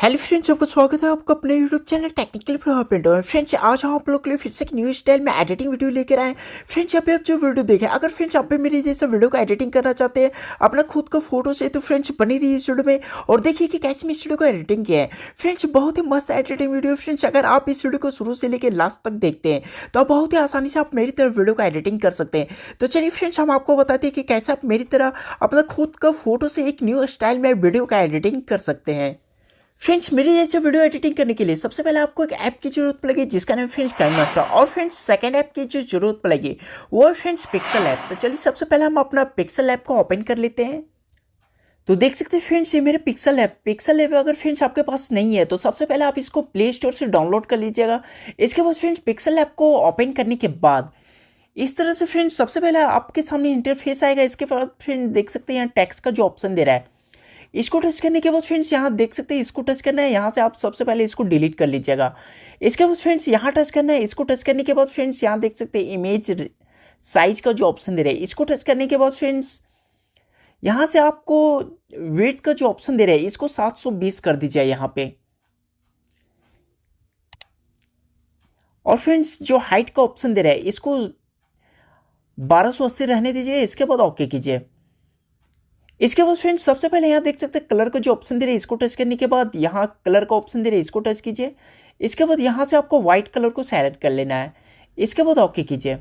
Hello friends, आपका स्वागत है आपका अपने यूट्यूब चैनल टेक्निकल प्रभाव पिंटू में। फ्रेंड्स, आज हम आप लोग के लिए फिर से एक न्यू स्टाइल में एडिटिंग वीडियो लेकर आए। फ्रेंड्स, यहाँ पे आप जो वीडियो देखें, अगर फ्रेंड्स आप भी मेरे जैसा वीडियो को एडिटिंग करना चाहते हैं अपना खुद का फोटो से, तो फ्रेंड्स बनी रही इस वीडियो में और देखिए कि कैसे मैं इस वीडियो को एडिटिंग किया है। फ्रेंड्स, बहुत ही मस्त एडिटिंग वीडियो। फ्रेंड्स, अगर आप इस वीडियो को शुरू से लेकर लास्ट तक देखते हैं तो आप बहुत ही आसानी से आप मेरी तरह वीडियो को एडिटिंग कर सकते हैं। तो चलिए फ्रेंड्स, हम आपको बताते हैं कि कैसे आप मेरी तरह अपना खुद का फोटो से एक न्यू स्टाइल में वीडियो का एडिटिंग कर सकते हैं। फ्रेंड्स, मेरे जैसे वीडियो एडिटिंग करने के लिए सबसे पहले आपको एक ऐप की जरूरत पड़ेगी जिसका नाम है फ्रेंड्स काइनमास्टर। और फ्रेंड्स, सेकंड ऐप की जो जरूरत पड़ेगी वो है फ्रेंड्स पिक्सल ऐप। तो चलिए सबसे पहले हम अपना पिक्सल ऐप को ओपन कर लेते हैं। तो देख सकते हैं फ्रेंड्स, ये मेरे पिक्सल ऐप अगर फ्रेंड्स आपके पास नहीं है तो सबसे पहले आप इसको प्ले स्टोर से डाउनलोड कर लीजिएगा। इसके बाद फ्रेंड्स पिक्सल ऐप को ओपन करने के बाद इस तरह से फ्रेंड्स सबसे पहले आपके सामने इंटरफेस आएगा। इसके बाद फ्रेंड्स देख सकते हैं यहाँ टेक्स्ट का जो ऑप्शन दे रहा है, इसको टच करने के बाद फ्रेंड्स यहाँ देख सकते हैं इसको टच करना है। यहाँ से आप सबसे पहले इसको डिलीट कर लीजिएगा। इसके बाद फ्रेंड्स यहाँ टच करना है। इसको टच करने के बाद फ्रेंड्स यहाँ देख सकते हैं इमेज साइज का जो ऑप्शन दे रहा है, इसको टच करने के बाद फ्रेंड्स यहाँ से आपको विड्थ का जो ऑप्शन दे रहा है इसको 720 कर दीजिए यहाँ पे। और फ्रेंड्स जो हाइट का ऑप्शन दे रहा है इसको 1280 रहने दीजिए। इसके बाद ओके कीजिए। इसके बाद फ्रेंड्स सबसे पहले यहाँ देख सकते हैं कलर का जो ऑप्शन दे रहे हैं, इसको टच करने के बाद यहाँ कलर का ऑप्शन दे रहे हैं, इसको टच कीजिए। इसके बाद यहाँ से आपको व्हाइट कलर को सेलेक्ट कर लेना है। इसके बाद ओके कीजिए।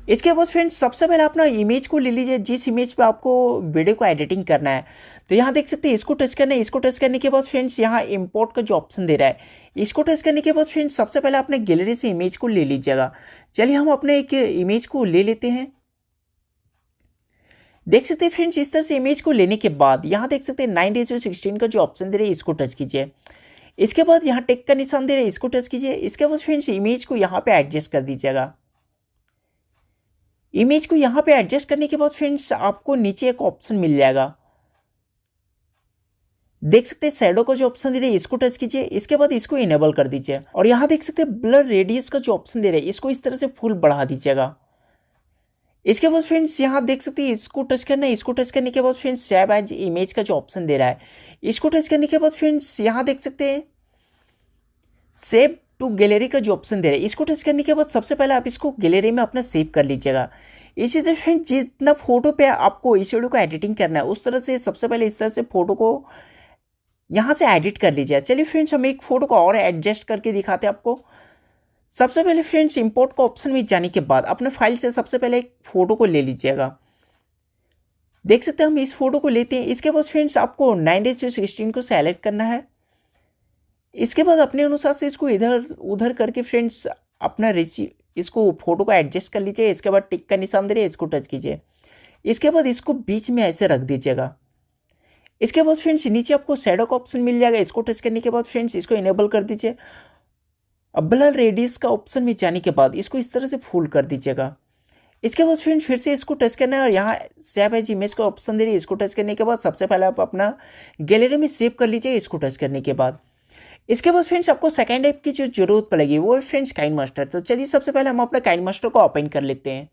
इसके बाद फ्रेंड्स सबसे पहले अपना इमेज को ले लीजिए जिस इमेज पे आपको वीडियो को एडिटिंग करना है। तो यहाँ देख सकते हैं इसको टच करना है। इसको टच करने के बाद फ्रेंड्स यहाँ इम्पोर्ट का जो ऑप्शन दे रहा है, इसको टच करने के बाद फ्रेंड्स सबसे पहले अपने गैलरी से इमेज को ले लीजिएगा। चलिए हम अपने एक इमेज को ले लेते हैं। देख सकते हैं फ्रेंड्स इस तरह से इमेज को लेने के बाद यहाँ देख सकते हैं 9:16 का जो ऑप्शन दे रहे हैं इसको टच कीजिए। इसके बाद यहाँ टिक का निशान दे रहे हैं, इसको टच कीजिए। इसके बाद फ्रेंड्स इमेज को यहाँ पे एडजस्ट कर दीजिएगा। इमेज को यहाँ पे एडजस्ट करने के बाद फ्रेंड्स आपको नीचे एक ऑप्शन मिल जाएगा। देख सकते हैं शैडो का जो ऑप्शन दे रहे हैं इसको टच कीजिए। इसके बाद इसको इनेबल कर दीजिए और यहाँ देख सकते हैं ब्लर रेडियस का जो ऑप्शन दे रहे हैं इसको इस तरह से फुल बढ़ा दीजिएगा। इसके बाद फ्रेंड्स यहाँ देख सकते हैं इसको टच करना है। इसको टच करने के बाद फ्रेंड्स सेव एज इमेज का जो ऑप्शन दे रहा है इसको टच करने के बाद फ्रेंड्स यहाँ देख सकते हैं सेव टू गैलरी का जो ऑप्शन दे रहा है इसको टच करने के बाद सबसे पहले आप इसको गैलरी में अपना सेव कर लीजिएगा। इसी तरह फ्रेंड्स जितना फोटो पे आपको इस वीडियो को एडिटिंग करना है उस तरह से सबसे पहले इस तरह से फोटो को यहाँ से एडिट कर लीजिए। चलिए फ्रेंड्स हम एक फोटो को और एडजस्ट करके दिखाते हैं आपको। सबसे पहले फ्रेंड्स इंपोर्ट का ऑप्शन में जाने के बाद अपने फाइल से सबसे पहले एक फोटो को ले लीजिएगा। देख सकते हैं हम इस फोटो को लेते हैं। इसके बाद फ्रेंड्स आपको 9:16 को सेलेक्ट करना है। इसके बाद अपने अनुसार से इसको इधर उधर करके फ्रेंड्स अपना इसको फोटो को एडजस्ट कर लीजिए। इसके बाद टिक का निशान दे रहे इसको टच कीजिए। इसके बाद इसको बीच में ऐसे रख दीजिएगा। इसके बाद फ्रेंड्स नीचे आपको शैडो का ऑप्शन मिल जाएगा। इसको टच करने के बाद फ्रेंड्स इसको इनेबल कर दीजिए। अब ब्लर रेडियस का ऑप्शन में जाने के बाद इसको इस तरह से फुल कर दीजिएगा। इसके बाद फ्रेंड फिर से इसको टच करना है और यहाँ सेव एज इमेज का ऑप्शन दे रही है। इसको टच करने के बाद सबसे पहले आप अपना गैलरी में सेव कर लीजिए। इसको टच करने के बाद इसके बाद फ्रेंड्स आपको सेकंड ऐप की जो जरूरत पड़ेगी वो है फ्रेंड्स काइनमास्टर। तो चलिए सबसे पहले हम अपना काइनमास्टर को ओपन कर लेते हैं।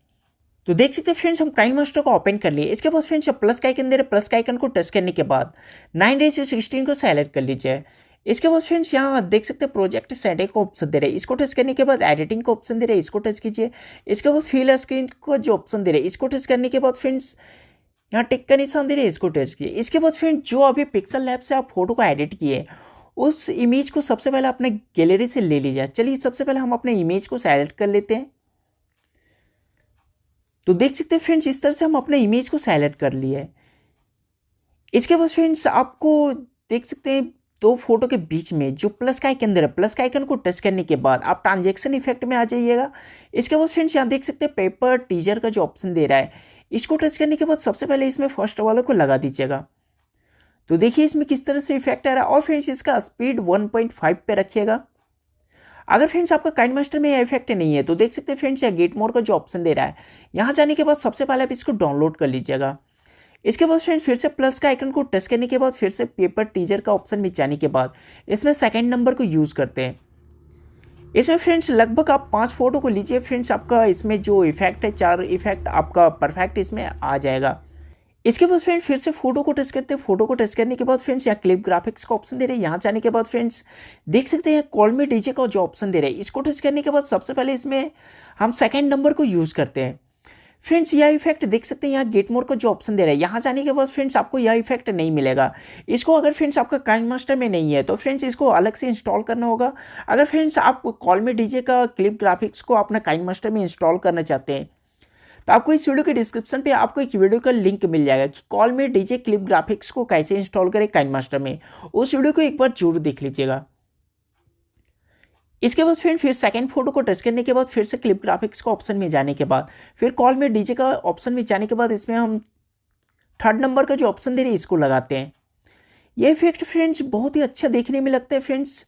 तो देख सकते हैं फ्रेंड्स हम काइनमास्टर को ओपन कर लिए। इसके बाद फ्रेंड्स प्लस का आइकन दे रहे, प्लस का आइकन को टच करने के बाद 9:16 को सेलेक्ट कर लीजिए। इसके बाद फ्रेंड्स यहाँ देख सकते हैं प्रोजेक्ट सेटिंग का ऑप्शन दे रहे हैं, इसको टच करने के बाद एडिटिंग का ऑप्शन दे रहे हैं, इसको टच कीजिए। इसके बाद फिल स्क्रीन का जो ऑप्शन दे रहे हैं इसको टच करने के बाद फ्रेंड्स यहाँ टिक का निशान दे रहे हैं, इसको टच कीजिए। इसके बाद फ्रेंड्स जो अभी पिक्सल लैब से आप फोटो को एडिट किए उस इमेज को सबसे पहले अपने गैलरी से ले लीजिए। चलिए सबसे पहले हम अपने इमेज को सेलेक्ट कर लेते हैं। तो देख सकते हैं फ्रेंड्स इस तरह से हम अपने इमेज को सेलेक्ट कर लिए। इसके बाद फ्रेंड्स आपको देख सकते हैं दो फोटो के बीच में जो प्लस का आइकन दे रहा है, प्लस का आइकन को टच करने के बाद आप ट्रांजैक्शन इफेक्ट में आ जाइएगा। इसके बाद फ्रेंड्स यहाँ देख सकते हैं पेपर टीजर का जो ऑप्शन दे रहा है इसको टच करने के बाद सबसे पहले इसमें फर्स्ट वाले को लगा दीजिएगा। तो देखिए इसमें किस तरह से इफेक्ट आ रहा है। और फ्रेंड्स इसका स्पीड 1.5 पे रखिएगा। अगर फ्रेंड्स आपका काइनमास्टर में यह इफेक्ट नहीं है तो देख सकते हैं फ्रेंड्स यहाँ गेट मोर का जो ऑप्शन दे रहा है यहाँ जाने के बाद सबसे पहले आप इसको डाउनलोड कर लीजिएगा। इसके बाद फ्रेंड्स फिर से प्लस का आइकन को टच करने के बाद फिर से पेपर टीजर का ऑप्शन में जाने के बाद इसमें सेकंड नंबर को यूज़ करते हैं। इसमें फ्रेंड्स लगभग आप 5 फोटो को लीजिए। फ्रेंड्स आपका इसमें जो इफेक्ट है 4 इफेक्ट आपका परफेक्ट इसमें आ जाएगा। इसके बाद फ्रेंड फिर से फोटो को टच करते हैं। फोटो को टच करने के बाद फ्रेंड्स यहाँ क्लिप ग्राफिक्स का ऑप्शन दे रहे हैं। यहाँ जाने के बाद फ्रेंड्स देख सकते हैं कॉल मी डीजे का जो ऑप्शन दे रहे हैं, इसको टच करने के बाद सबसे पहले इसमें हम सेकंड नंबर को यूज़ करते हैं। फ्रेंड्स यह इफेक्ट देख सकते हैं यहाँ गेट मोर का जो ऑप्शन दे रहा है, यहाँ जाने के बाद फ्रेंड्स आपको यह इफेक्ट नहीं मिलेगा। इसको अगर फ्रेंड्स आपका काइनमास्टर में नहीं है तो फ्रेंड्स इसको अलग से इंस्टॉल करना होगा। अगर फ्रेंड्स आप कॉल मी डीजे का क्लिप ग्राफिक्स को अपना काइनमास्टर में इंस्टॉल करना चाहते हैं तो आपको इस वीडियो के डिस्क्रिप्शन पे आपको एक वीडियो का लिंक मिल जाएगा कि कॉल मी डीजे क्लिप ग्राफिक्स को कैसे इंस्टॉल करें काइनमास्टर में। उस वीडियो को एक बार जरूर देख लीजिएगा। इसके बाद फिर सेकंड फोटो को टच करने के बाद फिर से क्लिप ग्राफिक्स का ऑप्शन में जाने के बाद फिर कॉल मी डीजे का ऑप्शन में जाने के बाद इसमें हम थर्ड नंबर का जो ऑप्शन दे रहे हैं इसको लगाते हैं। ये इफेक्ट फ्रेंड्स बहुत ही अच्छा देखने में लगता है फ्रेंड्स।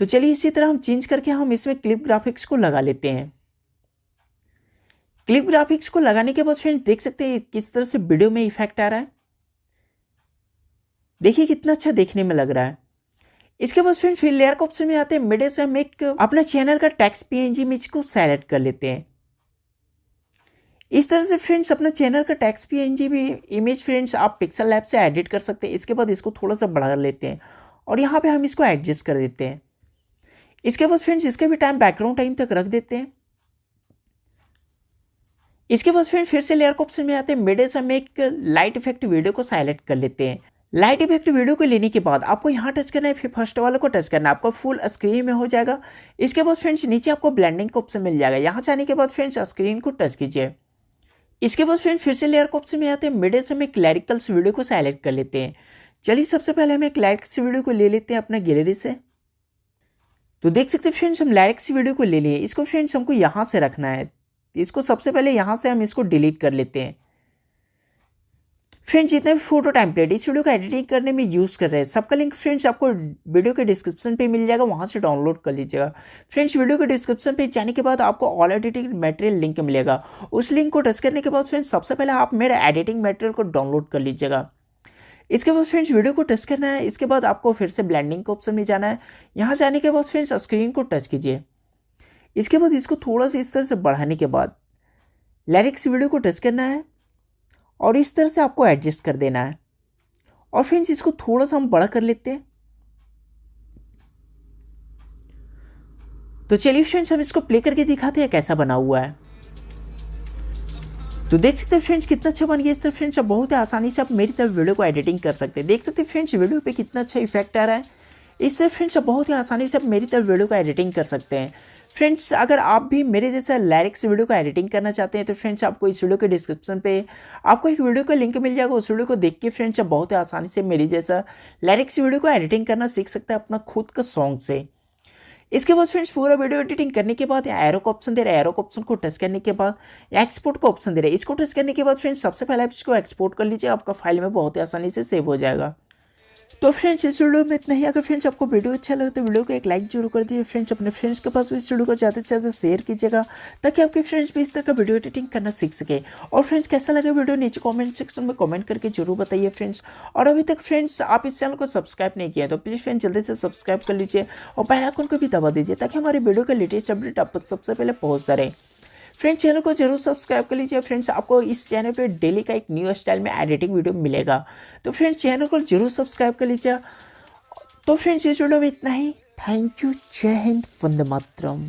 तो चलिए इसी तरह हम चेंज करके हम इसमें क्लिप ग्राफिक्स को लगा लेते हैं। क्लिप ग्राफिक्स को लगाने के बाद फ्रेंड्स देख सकते हैं किस तरह से वीडियो में इफेक्ट आ रहा है। देखिए कितना अच्छा देखने में लग रहा है। इसके बाद फ्रेंड्स फिर लेयर का ऑप्शन में आते हैं। मिडिल से हम एक अपना चैनल का टेक्स्ट पीएनजी इमेज को सेलेक्ट कर लेते हैं। इस तरह से फ्रेंड्स अपना चैनल का टेक्स्ट पीएनजी भी इमेज फ्रेंड्स आप पिक्सल लैब से एडिट कर सकते हैं। इसके बाद इसको थोड़ा सा बढ़ा लेते हैं और यहाँ पे हम इसको एडजस्ट कर देते हैं। इसके बाद फ्रेंड्स इसके भी टाइम बैकग्राउंड टाइम तक रख देते हैं। इसके बाद फिर से लेयर के ऑप्शन में आते हैं। मिडिल से हम एक लाइट इफेक्ट वीडियो को साइलेक्ट कर लेते हैं। लाइट इफेक्ट वीडियो को लेने के बाद आपको यहाँ टच करना है, फिर फर्स्ट वाले को टच करना है, आपको फुल स्क्रीन में हो जाएगा। इसके बाद फ्रेंड्स नीचे आपको ब्लेंडिंग का ऑप्शन मिल जाएगा। यहाँ जाने के बाद फ्रेंड्स स्क्रीन को टच कीजिए। इसके बाद फ्रेंड्स फिर से लेयर के ऑप्शन में आते हैं। मिडिल से हम एक क्लैरिकल्स वीडियो को साइलेक्ट कर लेते हैं। चलिए सबसे पहले हम एक क्लैरिक्स वीडियो को ले लेते हैं अपना गैलरी से। तो देख सकते हैं फ्रेंड्स हम क्लैरिक्स वीडियो को ले लिए। इसको फ्रेंड्स हमको यहाँ से रखना है। इसको सबसे पहले यहाँ से हम इसको डिलीट कर लेते हैं। फ्रेंड्स जितने भी फोटो टेम्पलेट इस वीडियो को एडिटिंग करने में यूज़ कर रहे हैं सबका लिंक फ्रेंड्स आपको वीडियो के डिस्क्रिप्शन पे मिल जाएगा, वहाँ से डाउनलोड कर लीजिएगा। फ्रेंड्स वीडियो के डिस्क्रिप्शन पे जाने के बाद आपको ऑल एडिटिंग मटेरियल लिंक मिलेगा। उस लिंक को टच करने के बाद फ्रेंड्स सबसे पहले आप मेरे एडिटिंग मटेरियल को डाउनलोड कर लीजिएगा। इसके बाद फ्रेंड्स वीडियो को टच करना है। इसके बाद आपको फिर से ब्लेंडिंग के ऑप्शन में जाना है। यहाँ जाने के बाद फ्रेंड्स स्क्रीन को टच कीजिए। इसके बाद इसको थोड़ा सा इस तरह से बढ़ाने के बाद लिरिक्स वीडियो को टच करना है और इस तरह से आपको एडजस्ट कर देना है। और फ्रेंड्स इसको थोड़ा सा हम बड़ा कर लेते हैं। तो चलिए फ्रेंड्स हम इसको प्ले करके दिखाते हैं कैसा बना हुआ है। तो देख सकते हैं फ्रेंड्स कितना अच्छा बन गया। इस तरह फ्रेंड्स आप बहुत ही आसानी से आप मेरी तरफ वीडियो को एडिटिंग कर सकते हैं। देख सकते हैं फ्रेंड्स वीडियो पे कितना अच्छा इफेक्ट आ रहा है। इस तरह फ्रेंड्स आप बहुत ही आसानी से आप मेरी तरफ वीडियो को एडिटिंग कर सकते हैं। फ्रेंड्स अगर आप भी मेरे जैसा लिरिक्स वीडियो को एडिटिंग करना चाहते हैं तो फ्रेंड्स आपको इस वीडियो के डिस्क्रिप्शन पे आपको एक वीडियो का लिंक मिल जाएगा। उस वीडियो को देख के फ्रेंड्स आप बहुत ही आसानी से मेरी जैसा लिरिक्स वीडियो को एडिटिंग करना सीख सकते हैं अपना खुद का सॉन्ग से। इसके बाद फ्रेंड्स पूरा वीडियो एडिटिंग करने के बाद यहाँ एरो का ऑप्शन दे रहा है। एरो का ऑप्शन को टच करने के बाद एक्सपोर्ट का ऑप्शन दे रहा है। इसको टच करने के बाद फ्रेंड्स सबसे पहले आप इसको एक्सपोर्ट कर लीजिए। आपका फाइल में बहुत ही आसानी से सेव हो जाएगा। तो फ्रेंड्स इस वीडियो में इतना ही। अगर फ्रेंड्स आपको वीडियो अच्छा लगे तो वीडियो को एक लाइक जरूर कर दीजिए। फ्रेंड्स अपने फ्रेंड्स के पास इस वीडियो को ज़्यादा से ज़्यादा शेयर कीजिएगा ताकि आपके फ्रेंड्स भी इस तरह का वीडियो एडिटिंग करना सीख सके। और फ्रेंड्स कैसा लगा वीडियो नीचे कमेंट सेक्शन में कमेंट करके जरूर बताइए फ्रेंड्स। और अभी तक फ्रेंड्स आप इस चैनल को सब्सक्राइब नहीं किया तो प्लीज़ फ्रेंड्स जल्दी से सब्सक्राइब कर लीजिए और बेल आइकन को भी दबा दीजिए ताकि हमारे वीडियो का लेटेस्ट अपडेट आप तक सबसे पहले पहुँचता रहे। फ्रेंड्स चैनल को जरूर सब्सक्राइब कर लीजिए। फ्रेंड्स आपको इस चैनल पे डेली का एक न्यू स्टाइल में एडिटिंग वीडियो मिलेगा। तो फ्रेंड्स चैनल को जरूर सब्सक्राइब कर लीजिए। तो फ्रेंड्स इस वीडियो में इतना ही। Thank you. जय हिंद, वंदे मातरम।